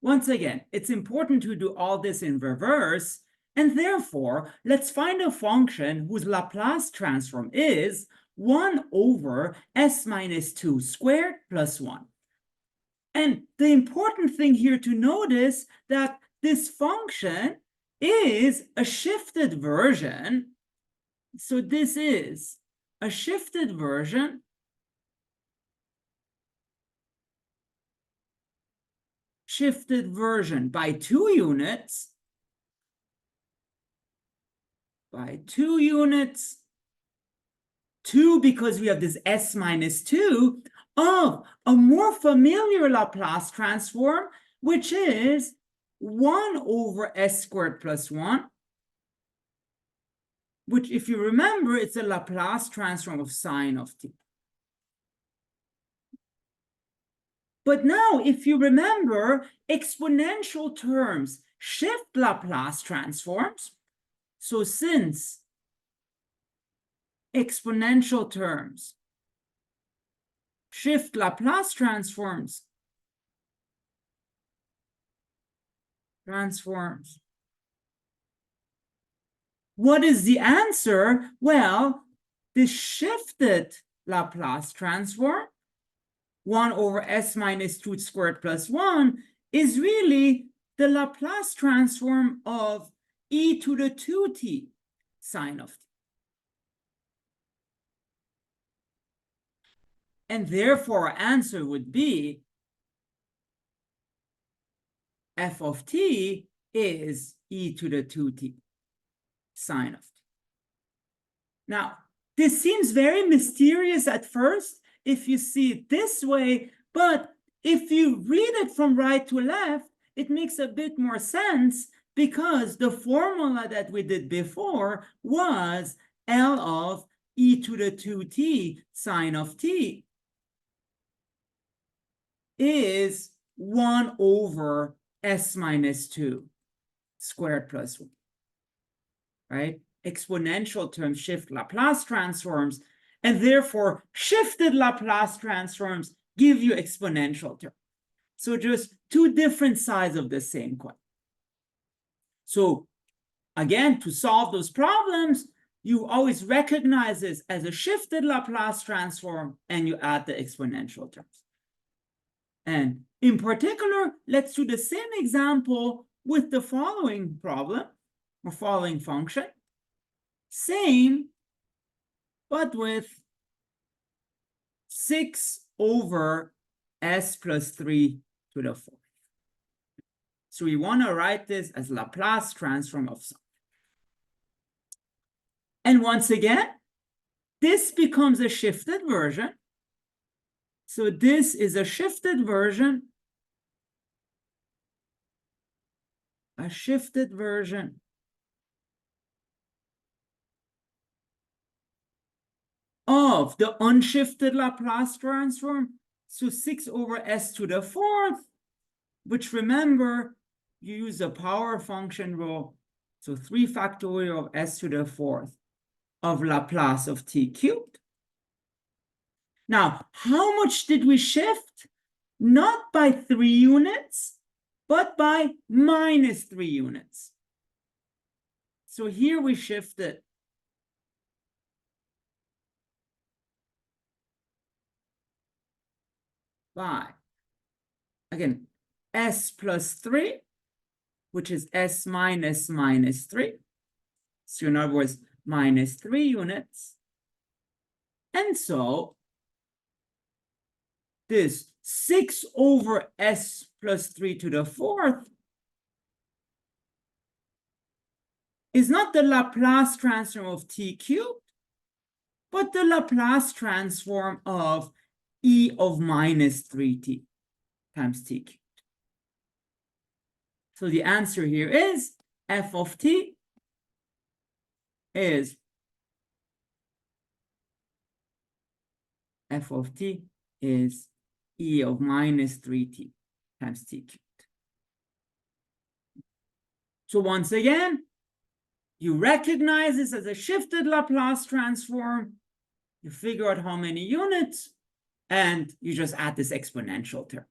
once again, it's important to do all this in reverse, and therefore, let's find a function whose Laplace transform is 1 over s minus 2 squared plus 1. And the important thing here to notice that this function is a shifted version. So this is a shifted version by 2 units, by 2 units, 2 because we have this s minus 2 of a more familiar Laplace transform, which is 1 over s squared plus 1, which, if you remember, it's a Laplace transform of sine of t. But now, if you remember, exponential terms shift Laplace transforms. So since exponential terms shift Laplace transforms, what is the answer? Well, the shifted Laplace transform, 1 over s minus 2 squared plus 1, is really the Laplace transform of e to the 2t sine of t. And therefore, our answer would be f of t is e to the 2t sine of t. Now, this seems very mysterious at first if you see it this way, but if you read it from right to left, it makes a bit more sense because the formula that we did before was L of e to the 2t sine of t is 1 over s minus 2 squared plus 1, right? Exponential terms shift Laplace transforms, and therefore shifted Laplace transforms give you exponential terms. So just two different sides of the same coin. So again, to solve those problems, you always recognize this as a shifted Laplace transform, and you add the exponential terms. And in particular, let's do the same example with the following problem, or following function. Same, but with 6 over s plus 3 to the 4th. So we want to write this as Laplace transform of something. And once again, this becomes a shifted version. So this is a shifted version, of the unshifted Laplace transform. So 6 over s to the 4th, which, remember, you use the power function rule. So 3 factorial of s to the 4th of Laplace of t cubed. Now, how much did we shift? Not by 3 units, but by minus 3 units. So here we shifted by, again, s plus 3, which is s minus minus 3. So in other words, minus 3 units. And so this 6 over s plus 3 to the 4th is not the Laplace transform of t cubed, but the Laplace transform of e of minus 3t times t cubed. So the answer here is f of t is e of minus 3t times t cubed. So once again, you recognize this as a shifted Laplace transform, you figure out how many units, and you just add this exponential term.